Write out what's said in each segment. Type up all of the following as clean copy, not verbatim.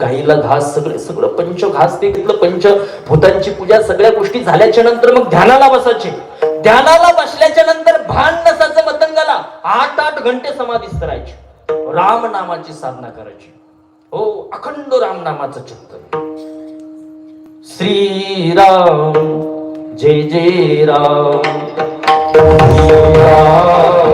गाईला घास, सगळं पंचघास ते घेतलं, पंचभूतांची पूजा, सगळ्या गोष्टी झाल्याच्या नंतर मग ध्यानाला बसायचे. ध्यानाला बसल्याच्या नंतर भान नसाचं मतंगाला 8-8 घंटे समाधीस्थ राहायचे. राम नामाची साधना करायची. हो, अखंड राम नामाचं चिंतन. श्रीराम जय जय राम, श्रीराम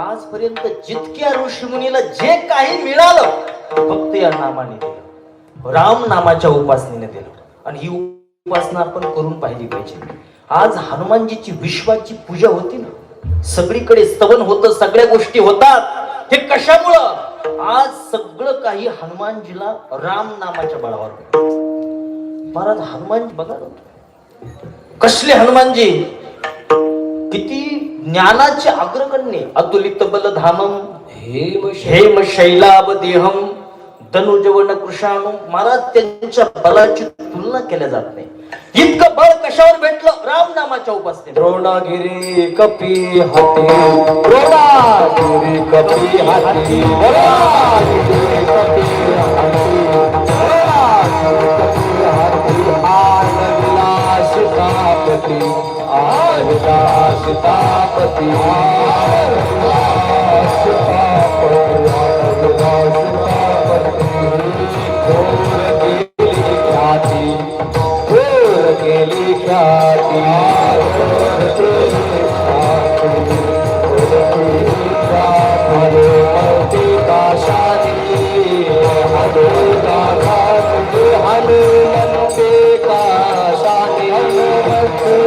आजपर्यंत जितक्या ऋषीमुनीला जे काही मिळालं फक्त या नामाने दिलं, राम नामाच्या उपासनेने दिलं. आणि ही उपासना आपण करून पाहिली पाहिजे. आज हनुमानजीची विश्वाची पूजा होती ना, सगळीकडे स्तवन होतं, सगळ्या गोष्टी होतात. हे कशामुळं? आज सगळं काही हनुमानजीला राम नामाच्या बळावर. महाराज हनुमानजी बघा कसले हनुमानजी, किती ज्ञानाचे अग्रगण्य. अतुलित बलधामम हेम शैलाभ देहम धनुजवन कृषाणू. महाराज त्यांच्या बलाची तुलना केल्या जात नाही. इतकं बळ कशावर भेटलं? राम नामाच्या उपासनेत. द्रोणागिरी कपी हाती, द्रोणागिरी कपी हाती, द्रोणागिरी कपी हाती, आनंदला सीतापती, आनंदला सीतापती, आनंदला सीतापती, आनंदला सीतापती. घोर केली ख्याती, घोर केली ख्याती, घोर केली ख्याती, घोर केली ख्याती. हनुमती काशानी, हनुमता घाटी, हनुमती काशानी, हनुमती.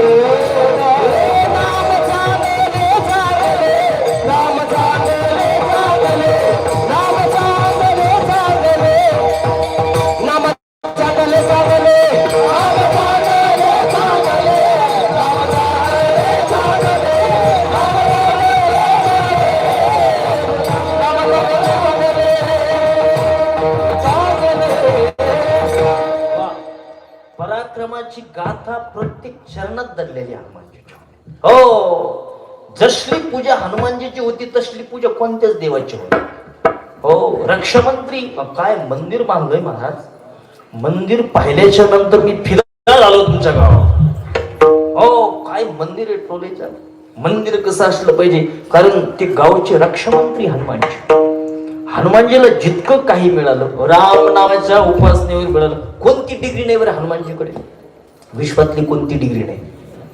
पराक्रमाची गाथा प्रत्येक चरणात दडलेली हनुमानजीची. हो, जसली पूजा हनुमानजीची होती तसली पूजा कोणत्याच देवाची होती. हो, रक्षामंत्री काय मंदिर बांधलंय महाराज. मंदिर पाहिल्याच्या नंतर मी फिरायला आलो तुमच्या गावात. हो, काय मंदिर आहे टोलेच्या. मंदिर कसं असलं पाहिजे, कारण ते गावचे रक्षामंत्री हनुमानजी. हनुमानजीला जितकं काही मिळालं राम नावाच्या उपासनेवर मिळालं. कोणती डिग्री नाही बरं हनुमानजीकडे, विश्वातली कोणती डिग्री नाही.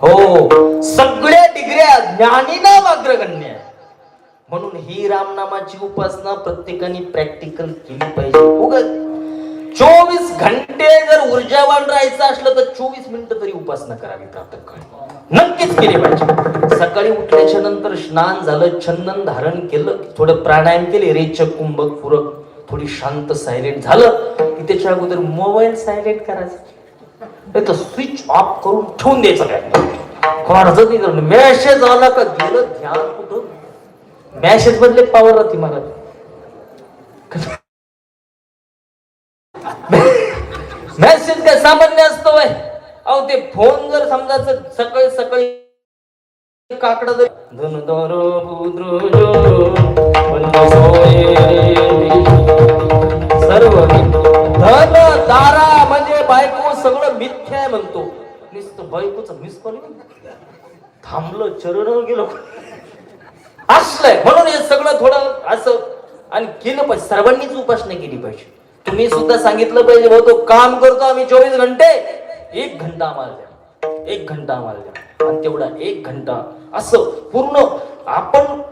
हो, सगळ्या डिग्र्या ज्ञानीनाम अग्रगण्य आहे. म्हणून ही राम नामाची उपासना प्रत्येकाने प्रॅक्टिकल केली पाहिजे. उगाच 24 घंटे जर ऊर्जावान राहायचं असलं तर 24 मिनिटं तरी उपासना करावी प्रातःकाळी. नक्कीच केली पाहिजे. सकाळी उठल्याच्या नंतर स्नान झालं, चंदन धारण केलं, थोडं प्राणायाम केले, रेचक कुंभक पूरक, थोडी शांत सायलेंट झालं की त्याच्या अगोदर मोबाईल सायलेंट करायचा, नाही तर स्विच ऑफ करून ठेवून द्यायचं. काय अर्ज नाही करून मेसेज आला का गेलं ध्यान कुठं. मेसेज बदले पावर राहते मला. मेसेज काय सामान्य असतो वय. अहो ते फोन जर समजायचं सकाळी सकाळी काकडा जर सर्व धन बायको सगळं मिथ्या आहे म्हणतो. नुसतं बायकोचं मिस कॉल थांबलं, चरण गेलो असलंय. म्हणून हे सगळं थोडं असं आणि केलं पाहिजे. सर्वांनीच उपासना केली पाहिजे. तुम्ही सुद्धा सांगितलं पाहिजे, भाऊ तो काम करतो आम्ही 24 घंटे, 1 घंटा आम्हाला द्या, 1 घंटा आम्हाला द्या. आणि तेवढा 1 घंटा असं पूर्ण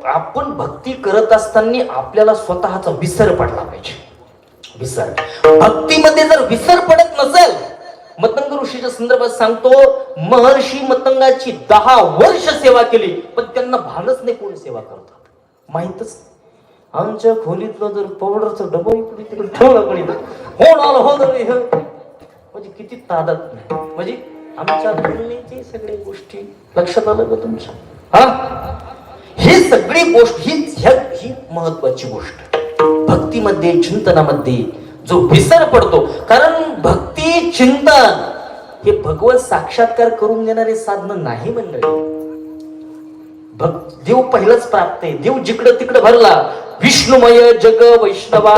आपण भक्ती करत असताना आपल्याला स्वतःचा विसर पडला पाहिजे. विसर भक्तीमध्ये जर विसर पडत नसेल, मतंग ऋषीच्या संदर्भात सांगतो, महर्षी मतंगाची 10 वर्ष सेवा केली, पण त्यांना भानच नाही कोण सेवा करतात. माहितच आमच्या खोलीतलं जर पावडरचं डबं इकडे तिकडे ठेवलं कोणी म्हणजे किती तादात नाही. म्हणजे आमच्या बोलण्याचे सगळे गोष्टी लक्षात आलं का तुमच्या? हा, ही सगळी गोष्ट ही महत्वाची गोष्ट भक्तीमध्ये, चिंतनामध्ये जो विसर पडतो. कारण भक्ती चिंतन हे भगवत साक्षात्कार करून देणारे साधन नाही मंडळी. देव पहिलंच प्राप्त आहे. देव जिकडं तिकडं भरला. विष्णुमय जग वैष्णवा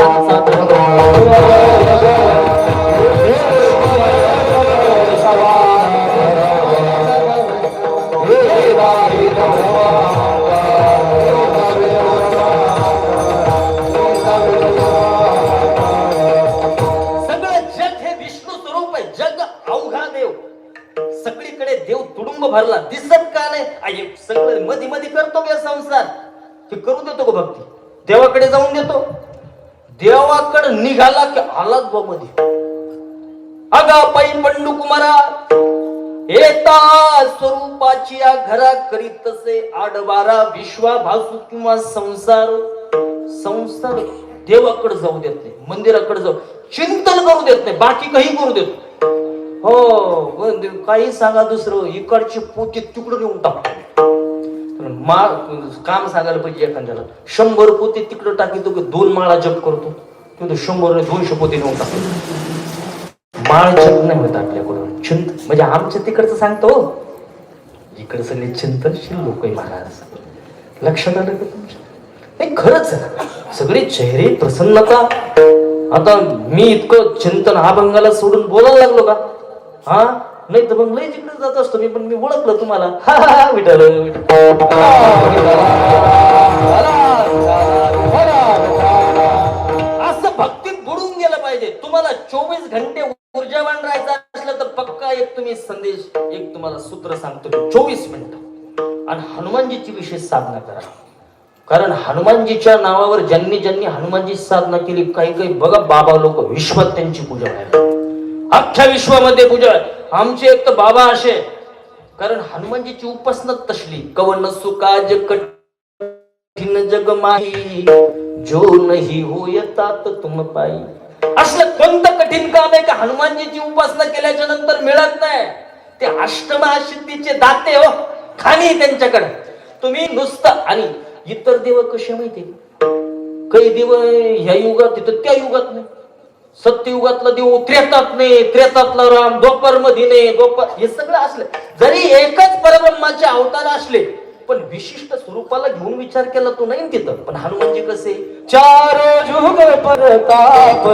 सगळीकडे देव तुडुंब भरला. दिसत का नाही? सगळं मध्ये मध्ये करतो का संसार? ते करू देतो का भक्ती? देवाकडे जाऊन देतो. देवाकडे निघाला की आलाच बा मध्ये. अगा पाई पंडू कुमारा येता स्वरूपाची या घरा करीत तसे आडवारा विश्वा भासू किंवा संसार देवाकडे जाऊ देत नाही, मंदिराकडे जाऊ चिंतन करू देत नाही, बाकी काही करू देतो. हो काही सांगा दुसरं, इकडची पोती तिकडं नेऊन टाकतो. काम सांगायला पाहिजे एखाद्याला, 100 पोती तिकडं टाकीतो की 2 माळा जप करतो, तिथं 100 200 पोती नेऊन टाकतो. माळ जप नाही होत आपल्याकडून. चिंतन म्हणजे आमच्या तिकडचं सांगतो, इकडे सगळे चिंतनशील लोक आहे महाराज. लक्षात आलं का तुमच्या? नाही खरंच सगळे चेहरे प्रसन्नता. आता मी इतकं चिंतन अभंगाला सोडून बोलायला लागलो का? हा नाही तर मग लय जिकडे जात असतो मी, पण मी ओळखलं तुम्हाला. विठ्ठल असं भक्तीत बुडून गेलं पाहिजे. तुम्हाला 24 घंटे ऊर्जावान राहायचं असलं तर पक्का एक तुम्ही संदेश, एक तुम्हाला सूत्र सांगतो, 24 मिनिटं आणि हनुमानजीची विशेष साधना करा. कारण हनुमानजीच्या नावावर ज्यांनी हनुमानजी साधना केली, काही बघा बाबा लोक विश्वात त्यांची पूजा आहे, अख्ख्या विश्वामध्ये पूजा. आमचे एक तर बाबा असे, कारण हनुमानजीची उपासना तसली. कवन सुकाज कठीण जग माही जो नाही होयतात तुम पायी. असलं कोणतं कठीण काम आहे का हनुमानजीची उपासना केल्याच्या नंतर मिळत नाही? ते अष्टमहासिद्धीचे दाते हो, खाणी त्यांच्याकडे. तुम्ही नुसतं आणि इतर देव कसे माहिती, काही देव ह्या युगात तिथं त्या युगात नाही. सत्ययुगातला देव त्रेतात नाही, त्रेतातला राम द्वापर मध्ये नाही, द्वापर हे सगळं असलं. जरी एकच परब्रह्माचे अवतार असले, पण विशिष्ट स्वरूपाला घेऊन विचार केला तो नाही तिथं. पण हनुमानजी कसे 4 जुग परताप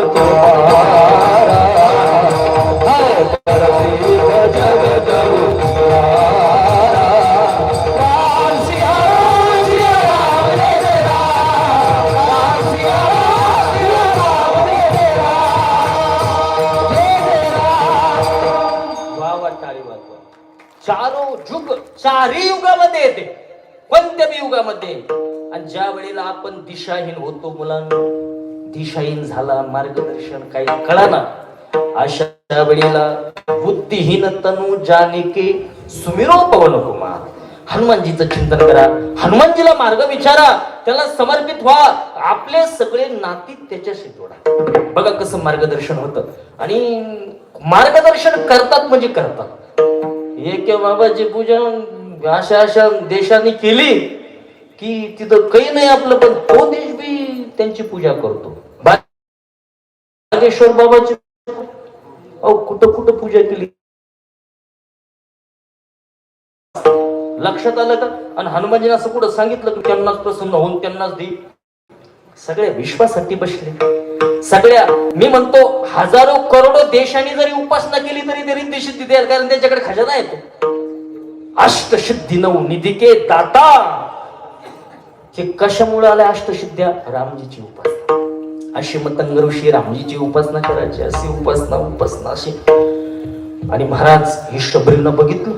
चारो जुग, 4ही युगामध्ये येते, कोणत्या बी युगामध्ये. आणि ज्या वेळेला आपण दिशाहीन होतो, मुलांना दिशाहीन झाला, मार्गदर्शन काही कळाना, अशा वेळेला बुद्धिहीन तनु जाने के सुमिरो पवन कुमार. हनुमानजीचं चिंतन करा, हनुमानजीला मार्ग विचारा, त्याला समर्पित व्हा, आपले सगळे नाती त्याच्याशी जोडा. बघा कसं मार्गदर्शन होतं. आणि मार्गदर्शन करतात म्हणजे करतात. एक बाबाची पूजा अशा देशाने केली की तिथं काही नाही आपलं, पण तो देश बी त्यांची पूजा करतो. बागेश्वर बाबाची कुठं कुठं पूजा केली, लक्षात आलं का? आणि हनुमानजीने असं कुठं सांगितलं की त्यांनाच प्रसन्न होऊन त्यांनाच दे. सगळे विश्वासाठी बसले. सगळ्या मी म्हणतो हजारो करोडो देशांनी जरी उपासना केली तरी ते रिद्धी सिद्धी द्याल, कारण त्यांच्याकडे खजाना येतो. अष्टसिद्धी नऊ निधिके दाता. हे कशामुळे आले अष्टसिद्ध्या? रामजीची उपासना. अशी मतंग ऋषी रामजीची उपासना करायची, अशी उपासना अशी. आणि महाराज हे शबरीनं बघितलं,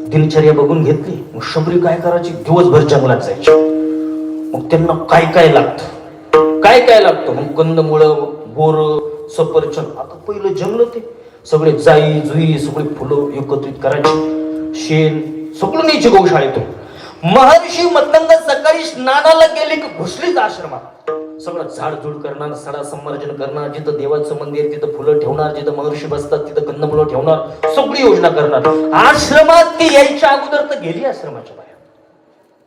दिनचर्या बघून घेतली. मग शबरी काय करायची? दिवसभर जंगलात जायची. मग त्यांना काय काय लागतं मग कंदमुळं, बोर, सफरचंद. आता पहिलं जंगल ते सगळे जाई जुई सगळे फुलं एकत्रित करायची, शेण सगळं न्यायची गौशाळेतून. महर्षी मतंग सकाळी स्नानाला गेले की घुसलीच आश्रमात. सगळं झाडझूड करणार, सडा संवर्जन करणार, जिथं देवाचं मंदिर तिथं फुलं ठेवणार, जिथं महर्षी बसतात तिथं कंदमुळं ठेवणार, सगळी योजना करणार. आश्रमात ती यायच्या अगोदर तर गेली आश्रमाच्या बाहेर.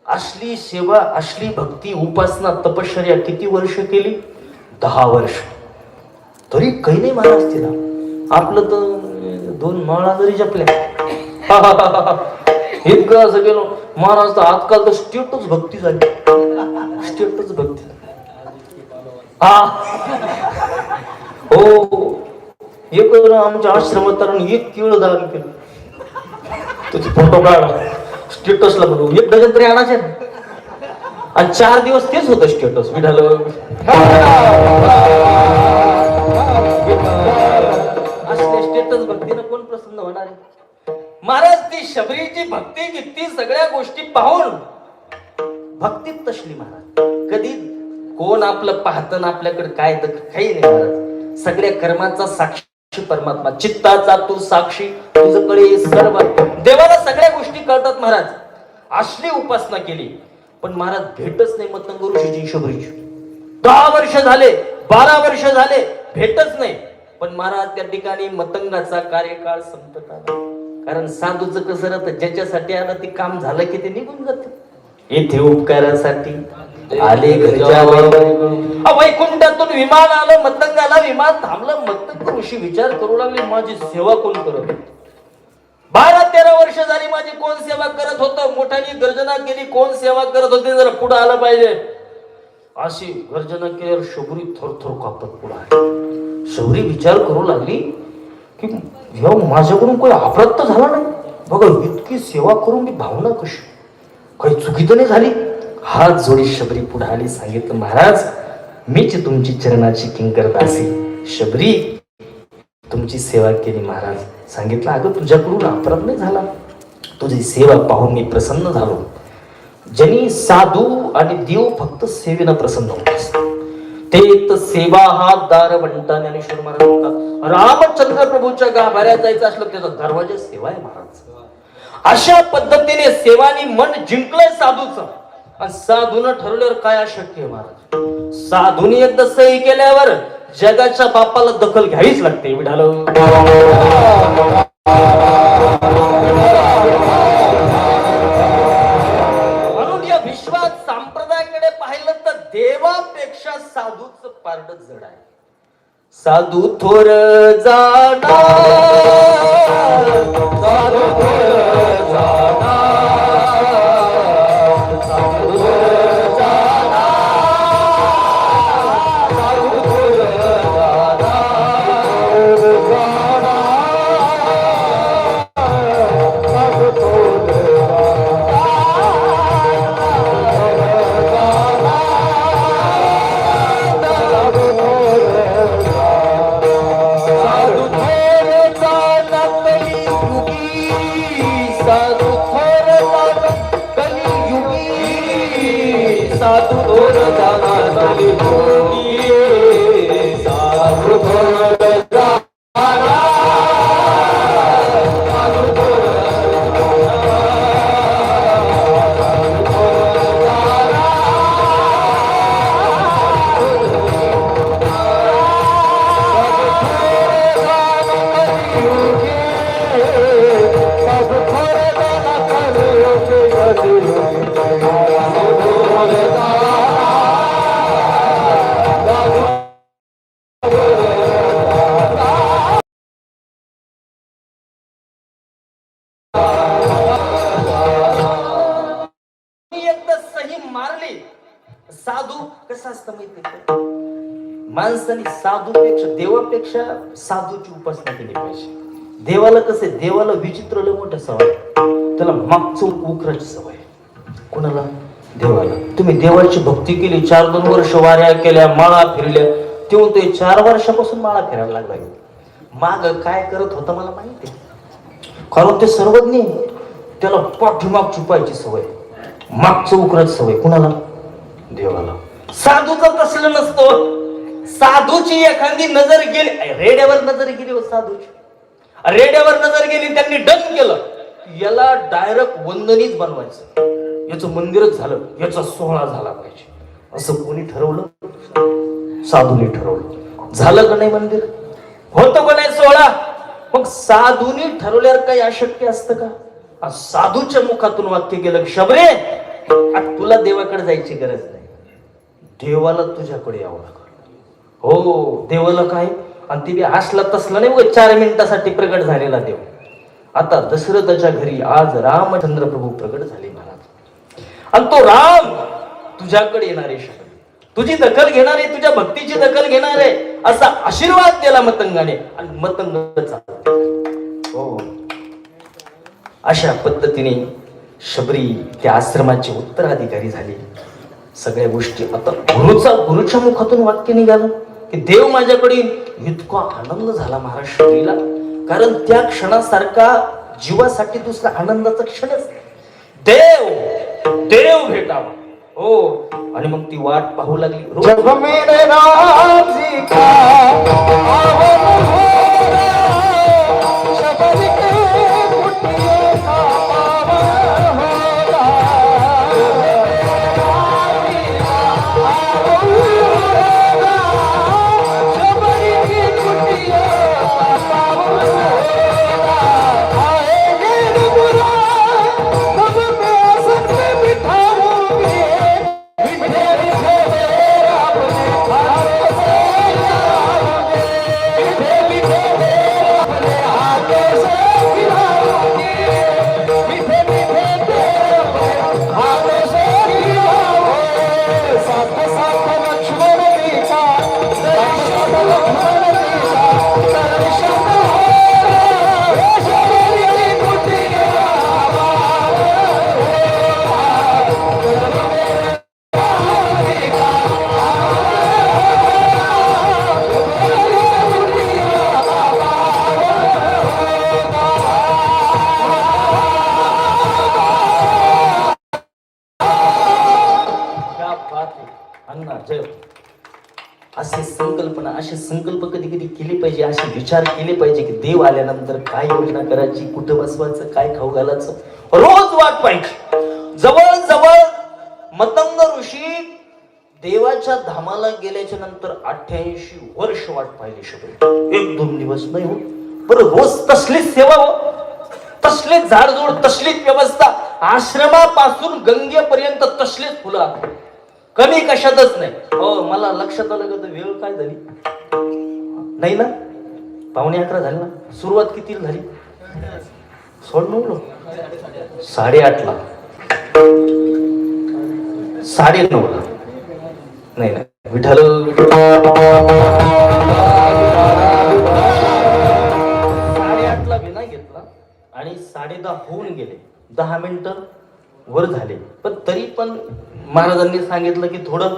असली सेवा, असली भक्ती, उपासना, तपश्चर्या किती वर्ष केली? 10 वर्ष. तरी काही नाही महाराज तिला. आपलं तर 2 माळा जरी जपल्या इतकं असं गेलो महाराज. तर आजकाल तर स्टेटच भक्ती झाली, स्टेटच भक्ती. हो, एक आमच्या आश्रमात एक केळ दान केलं, त्याचे फोटो काढा स्टेटसला बनवू. 1 डझन तरी आणायचे ना. आणि 4 दिवस तेच होतं स्टेटस. विठाल असले स्टेटस भक्तीनं कोण प्रसन्न होणार आहे? महाराज ती शबरीची भक्ती किती सगळ्या गोष्टी पाहून भक्तीत तसली महाराज. कधी कोण आपलं पाहतं आपल्याकडे काय तर काही नाही महाराज. सगळ्या कर्माचा साक्षी परमात्मा, चित्ताचा तू साक्षी, तुझकडे सर्व. देवाला सगळ्या गोष्टी कळतात महाराज. असली उपासना केली पण महाराज भेटच नाही मतंग ऋषीची शबरीची. 10 वर्ष झाले, 12 वर्ष झाले, भेटच नाही. पण महाराज त्या ठिकाणी मतंगाचा कार्यकाळ संपत आला. कारण साधूचं कसं राहतं, ज्याच्यासाठी आलं ते काम झालं की ते निघून जाते. येथे उपकारासाठी आले घरच्या वैकुंठातून विमान आलं, मतंगाला विमान थांबलं. मतंग ऋषी विचार करू लागले, माझी सेवा कोण करत? 12-13 वर्ष झाली माझी कोण सेवा करत होतं? मोठ्याने गर्जना केली, कोण सेवा करत होते जरा पुढे आलं पाहिजे. अशी गर्जना केल्यावर शबरी थरथर कापत पुढे आली. शबरी विचार करू लागली की माझ्याकडून काही अपराध तर झाला नाही. बघा इतकी सेवा करून मी भावना कशी, काही चुकी तर नाही झाली. हात जोडी शबरी पुढे आली. सांगितलं, महाराज मीच तुमची चरणाची किंकर दासी. शबरी तुमची सेवा केली महाराज. सांगितलं, अगं तुझ्याकडून अपराध नाही झाला, तुझी सेवा पाहून मी प्रसन्न झालो. ज्यांनी साधू आणि देव फक्त सेवेनं प्रसन्न होत ते तर सेवा हा दार म्हणता ज्ञानेश्वर महाराज म्हणतात. रामचंद्र प्रभूच्या गाभाऱ्यात जायचं असलं त्याचा दरवाजा सेवा आहे महाराज. अशा पद्धतीने सेवानी मन जिंकलंय साधूचं. आणि साधून ठरवल्यावर काय अशक्य आहे महाराज? साधूने एकदा सही केल्यावर जगाच्या बापाला दखल घ्यावीच लागते. विढाल म्हणून या विश्वात संप्रदायाकडे पाहिलं तर देवापेक्षा साधूच पारड जड आहे. साधू थोर जाणार, साधू थोर जाणार, साधू थोर जाणार, साधू थोर जाणार, साधू थोर साधू थोर जाणार. साधू कसं असतं माहिती का? माणसाने साधूपेक्षा देवापेक्षा साधूची उपासना केली पाहिजे. देवाला कसे, देवाला विचित्र लय मोठं सवय, त्याला मागचं उकराची सवय. कोणाला? देवाला. तुम्ही देवाची भक्ती केली, 4-2 वर्ष वाऱ्या केल्या, माळा फिरल्या, ते म्हणतोय 4 वर्षापासून माळा फिरायला लागला. माग काय करत होता मला माहिती, कारण ते सर्वज्ञ, त्याला पाठीमाग छुपायची सवय, मागचं उकराची सवय. कुणाला? देवाला. साधूचं तसलं नसतं. साधूची एखादी नजर गेली, रेड्यावर नजर गेली हो साधूची, रेड्यावर नजर गेली, त्यांनी डन केलं, याला डायरेक्ट वंदनीच बनवायचं, याचं मंदिरच झालं, याचा सोहळा झाला पाहिजे, असं कोणी ठरवलं? साधूने ठरवलं. झालं का नाही मंदिर? होतं का नाही सोहळा? मग साधूने ठरवल्यावर काही अशक्य असतं का? साधूच्या मुखातून वाक्य गेलं, शबरे तुला देवाकडे जायची गरज नाही, देवाला तुझ्याकडे यावं लागलं. हो, देवाला काय, आणि ते बी असला तसला नाही, 4 मिनिटासाठी प्रगट झालेला देव. आता दशरथाच्या घरी आज रामचंद्र प्रभू प्रगट झाले महाराज, आणि तो राम तुझ्याकडे येणार आहे, तुझी दखल घेणार आहे, तुझ्या भक्तीची दखल घेणार आहे, असा आशीर्वाद दिला मतंगाने, आणि मतंग चालला. हो, अशा पद्धतीने शबरी त्या आश्रमाची उत्तराधिकारी झाली. सगळ्या गोष्टी आता गुरुच्या मुखातून वाक्य निघालं की देव माझ्याकडे, इतका आनंद झाला महाराज शबरीला, कारण त्या क्षणासारखा जीवासाठी दुसरा आनंदाचा क्षणच. देव भेटावा. हो, आणि मग ती वाट पाहू लागली. जग मेरे राम जी का आवन हो रहा, शबरी के कुटिया का पावन हो रहा, शबरी की कुटिया का पावन हो रहा, आएंगे रघुरा तब मैं आसन में बिठाऊंगी, असे संकल्प कधी कधी केले पाहिजे, असे विचार केले पाहिजे की देव आल्यानंतर काय योजना करायची, कुठं बसवायचं, काय खाऊ घालायचं, रोज वाट पाहिजे. जवळ जवळ मतंग ऋषी देवाच्या धामाला गेल्याच्या नंतर 88 वर्ष वाट पाहिली शबरी. 1-2 दिवस नाही हो, बरं रोज तसलीच सेवा हो, तसलीच झाडझूड, तसलीच व्यवस्था, आश्रमापासून गंगेपर्यंत तसलीच फुलं, कमी कशातच नाही. हो, मला लक्षात आलं का वेळ काय झाली नाही ना, 11:15 झाली ना. सुरुवात किती झाली? 9:30, 8:30ला, 9:30ला नाही ना. विठ्ठल 8:30ला विना घेतला आणि 10:30 होऊन गेले, 10 मिनिटं वर झाले. पण तरी पण महाराजांनी सांगितलं की थोडं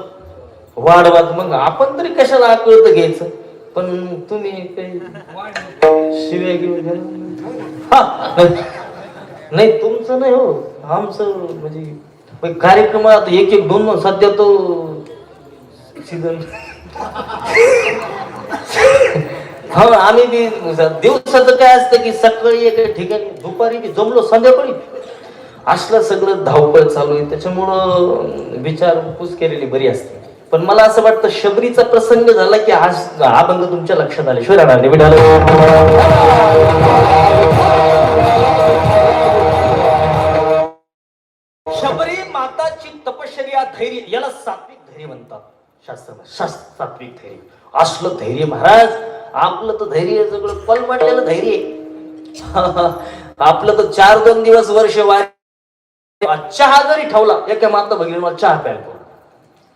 वाढवाच, मग आपण तरी कशाला आकळत घ्यायचं. पण तुम्ही काही शिव्या घेऊन नाही, तुमचं नाही हो, आमचं म्हणजे कार्यक्रमात 1-1, 2 सध्या तो सीझन. हा, आम्ही बी दिवसाचं काय असतं की सकाळी एका ठिकाणी, दुपारी बी जमलो, संध्याकाळी असलं सगळं धावपळ चालू आहे, त्याच्यामुळं विचारपूस केलेली बरी असते. पण मला असं वाटतं शबरीचा प्रसंग झाला की आज हा बंद तुमच्या लक्षात आल्याशिवाय राहणार नाही. शबरी माताची तपश्चर्या, धैर्य, याला सात्विक धैर्य म्हणतात शास्त्र. सात्विक धैर्य, असलं धैर्य महाराज. आपलं तर धैर्य सगळं पलमटलेलं धैर्य. आपलं तर 4-2 दिवस वर्ष चहा जरी ठेवला, एका माता भगिनी मला चहा प्यायला,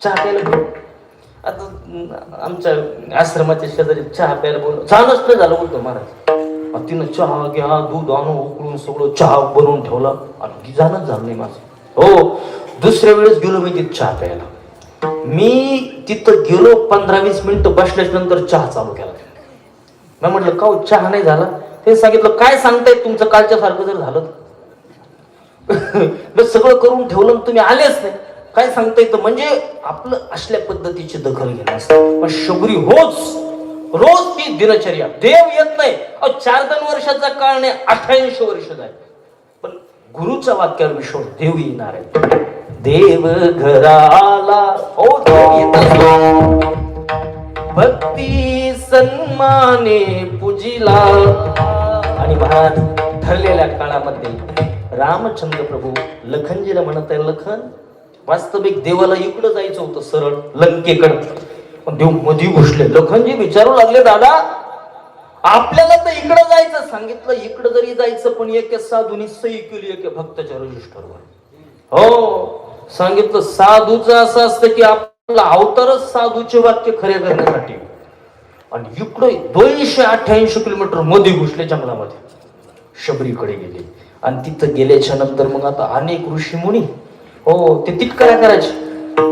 चहा प्यायला बोल. आता आमच्या आश्रमाच्या शेजारी चहा प्यायला बोल, चहा नसतं झालं बोलतो महाराज. तिनं चहा घ्या, दूध आणून उकळून सगळं चहा बनवून ठेवला आणि जाणंच झालं नाही माझं. हो, दुसऱ्या वेळेस गेलो मी तिथं चहा प्यायला. मी तिथं गेलो 15-20 मिनिटं बसल्याच्या नंतर चहा चालू केला. मी म्हटलं का चहा नाही झाला? ते सांगितलं काय सांगताय तुमचं कालच्या सारखं जर झालं तर सगळं करून ठेवलं तुम्ही आलेच नाही, काय सांगता येतं? म्हणजे आपलं असल्या पद्धतीची दखल घेणं असतं. पण शबरी रोज ती दिनचर्या. देव येत नाही 4-2 वर्षाचा काळ नाही, 88 वर्ष झाले, पण गुरुच्या वाक्यावर विश्वास, देव येणार आहे. देव घराला हो, देव येतात. भक्ती सन्माने पूजिला. आणि महाराज ठरलेल्या काळामध्ये रामचंद्र प्रभू लखनजीला म्हणत आहे, लखन वास्तविक देवाला इकडं जायचं होतं सरळ लंकेकडं, पण देव मध्ये घुसले. लखनजी विचारू लागले, दादा आपल्याला तर इकडं जायचं. सांगितलं इकडं जरी जायचं पण एक साधूनी सही केली एका भक्ताच्या रजिस्टरवर. हो, सांगितलं साधूचं असं असतं की आपला अवतारच साधूचे वाक्य खरे करण्यासाठी. आणि इकडे 288 किलोमीटर मध्ये घुसले जंगलामध्ये, शबरीकडे गेले. आणि तिथं गेल्याच्या नंतर मग आता अनेक ऋषी मुनी हो ते तिटकाऱ्या करायचे.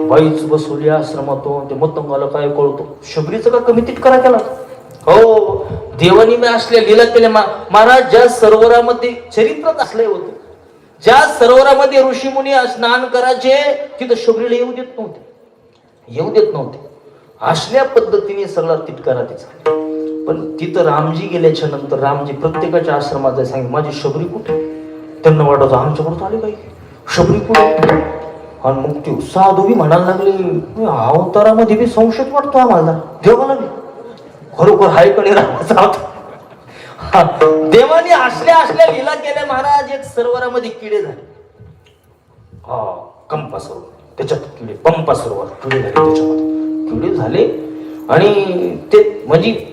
बाईच बसवली आश्रमातून, ते मतंगाला काय कळतो, शबरीचं का कमी तिटकारा केला. हो, देवानी मी असल्या लीला केल्या. महाराज ज्या सरोवरामध्ये चरित्रच असलंय होतं, ज्या सरोवरामध्ये ऋषी मुनी स्नान करायचे तिथं शबरीला येऊ देत नव्हते. असल्या पद्धतीने सगळा तिटकारा तिचा. पण तिथं रामजी गेल्याच्या नंतर रामजी प्रत्येकाच्या आश्रमात सांगितलं माझी शबरी कुठे. त्यांना वाटत आमच्याकडून आले काही शबरी कुठे. आणि मग ते साधू बी म्हणायला लागले अवतारामध्ये बी संशय वाटतो आम्हाला, देवाला बी खरोखर हाय कडे रामाचा. देवाने असल्या लीला केल्या महाराज. एक सरोवरामध्ये किडे झाले, कंपा सरोवर, त्याच्यात किडे, पंपा सरोवर किडे झाले, त्याच्यामध्ये किडे झाले. आणि ते म्हणजे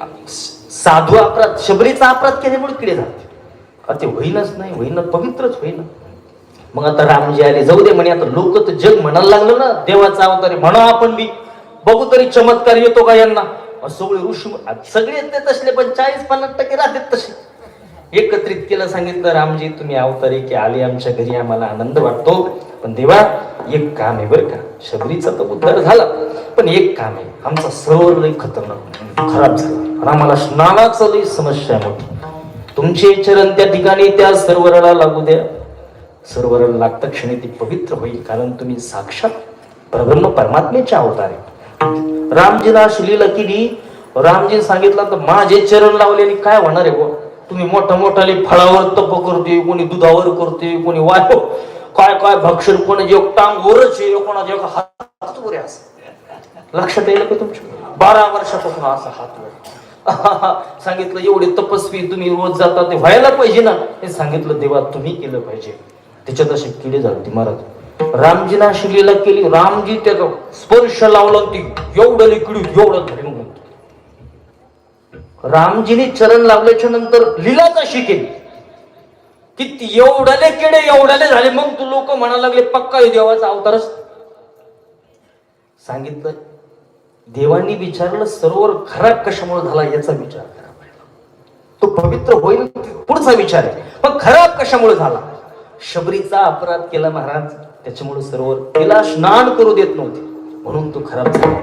साधू अपराध, शबरीचा अपराध केल्यामुळे किडे झाले. ते होईनच नाही, होईन पवित्रच होईन. मग आता रामजी आले, जाऊ दे म्हणे, आता लोक तर जग म्हणायला लागलं ना देवाचा अवतार म्हणा, आपण बी बघू तरी चमत्कार येतो का यांना. सगळे ऋषी सगळे येते तसले, पण 40-50% राहतात तसे. एकत्रित केलं, सांगितलं रामजी तुम्ही अवतारी की आले आमच्या घरी, आम्हाला आनंद वाटतो, पण देवा एक काम आहे बरं का. शबरीचा तर उद्धार झाला, पण एक काम आहे, आमचा सरोवर लई खतरनाक खराब झाला आणि आम्हाला स्नानाचं लई समस्या आहे मोठी. तुमचे चरण त्या ठिकाणी त्या सरोवराला लागू द्या. सरोवराला लागता क्षणी ती पवित्र होईल, कारण तुम्ही साक्षात परब्रह्म परमात्म्याचे अवतार आहे. रामजीला लीला केली. रामजी सांगितलं तर माझे चरण लावलेले काय होणार आहे गो. तुम्ही मोठाले फळावर तप करते, कोणी दुधावर करते, कोणी वाय काय भक्षण, कोणाची एक टांग वरच आहे, कोणाच्या एक हात वर आहे. असं लक्षात येईल का तुमच्या 12 वर्षापासून असा हात वर. सांगितलं एवढे तपस्वी तुम्ही रोज जाता, ते व्हायला पाहिजे ना. हे सांगितलं देवा तुम्ही केलं पाहिजे. त्याच्यात असे किडे झाले महाराज. रामजीला अशी लीला केली, रामजी त्याचा स्पर्श लावला, ती एवढं किडी एवढं झाली. रामजीने चरण लावल्याच्या नंतर लीलाच अशी केली की एवढ्याले किडे एवढ्याले झाले. मग तू लोक म्हणायला लागले पक्का देवाचा अवतारच. सांगितलं देवानी विचारलं सरोवर खराब कशामुळे झाला याचा विचार करा पाहिजे. तो पवित्र होईल पुढचा विचार आहे, पण खराब कशामुळे झाला. शबरीचा अपराध केला महाराज, त्याच्यामुळे सरोवर तिला स्नान करू देत नव्हते, म्हणून तो खराब झाला.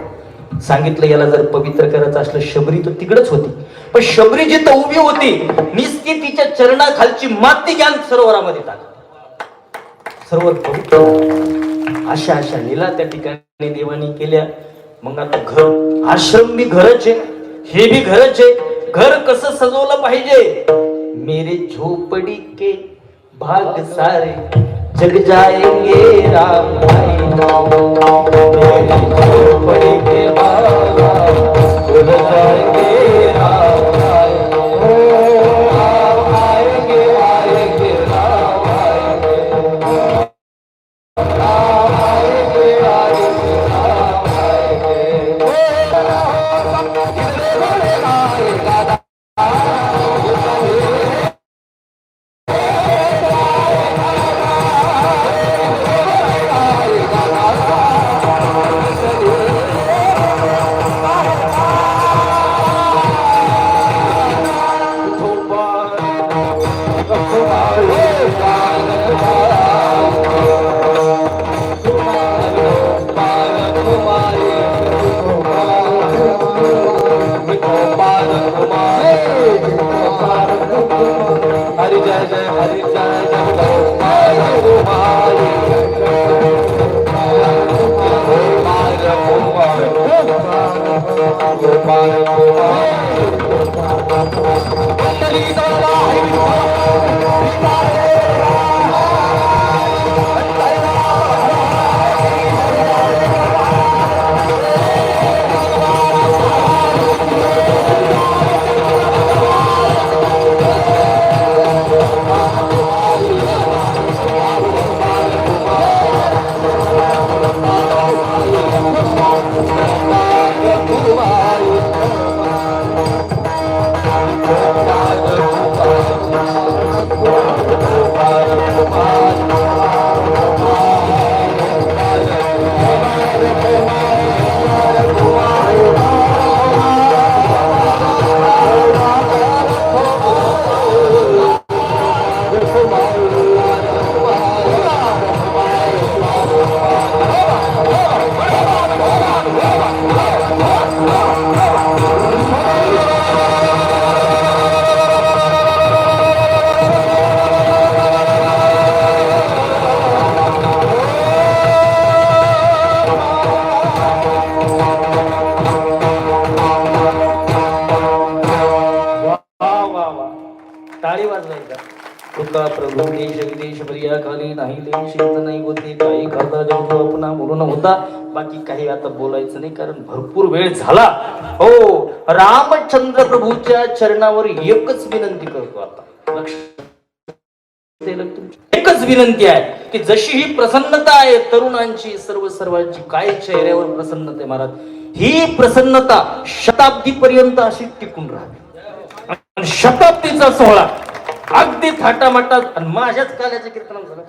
सांगितलं याला जर पवित्र करायचं असलं, शबरी तर तिकडेच होती, पण शबरी जिथं उभी होती निस्ती तिच्या चरणाखालची माती ज्ञान सरोवरामध्ये टाकली, सरोवर पवित्र. अशा लीला त्या ठिकाणी देवानी केल्या. मग आता घर, आश्रम बी घरच आहे, हे बी घरच आहे. घर कसं सजवलं पाहिजे. मेरे झोपडी के भाग सारे जग जाएंगे राम आएंगे, मेरे झोपड़ी के भाग जग जाएंगे राम आएंगे, राम आएंगे आएंगे राम आएंगे, राम आएंगे आएंगे राम आएंगे. हरि जय जय हरि जय टाळी वाजवायचा. तुका प्रभू देश विदेश बरिया खाली नाही शेत नाही होते काही खाता जेवतो आपणा म्हणून होता. बाकी काही आता बोलायचं नाही कारण भरपूर वेळ झाला. हो, रामचंद्र प्रभूच्या चरणावर एकच विनंती करतो आता. लक्ष एकच विनंती आहे की जशी ही प्रसन्नता आहे तरुणांची सर्वांची काय चेहऱ्यावर प्रसन्नता आहे महाराज, ही प्रसन्नता शताब्दी पर्यंत अशी टिकून राहावी. शताब्दीचा सोहळा अगदी थाटामाटात माझ्याच काल्याच्या कीर्तनात झाला.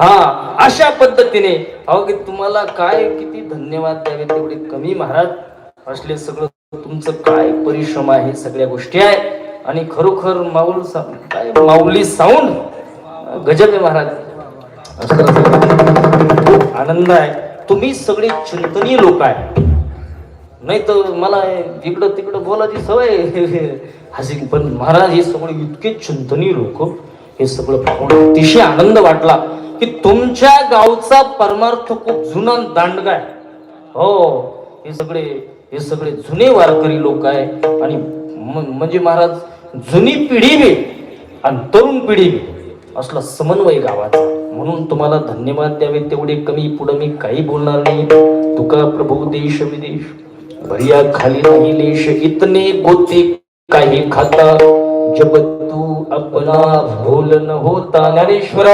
हा, अशा पद्धतीने अहो की तुम्हाला काय किती धन्यवाद द्यावे तेवढे कमी महाराज. असले सगळं तुमचं काय परिश्रम आहे, सगळ्या गोष्टी आहे. आणि खरोखर माऊली साऊंड गजब आहे महाराज. खूप आनंद आहे. तुम्ही सगळे चिंतनीय लोक आहे. नाही तर मला इकडं तिकडं बोलायची सवय हसी, पण महाराज हे सगळे इतके चिंतनीय लोक, हे सगळं पाहून अतिशय आनंद वाटला की तुमच्या गावचा परमार्थ खूप जुना दांडगा आहे. हो, हे सगळे जुने वारकरी लोक आहे. आणि म्हणजे महाराज जुनी पिढी बी आणि तरुण पिढी बी असला समन्वय गावाचा. म्हणून तुम्हाला धन्यवाद द्यावे तेवढे कमी. पुढे मी काही बोलणार नाही. तुका प्रभू देश विदेश भरिया खाली नाही लेश इतने गोते काही खाता जब तू अपना भूल न होता. ज्ञानेश्वर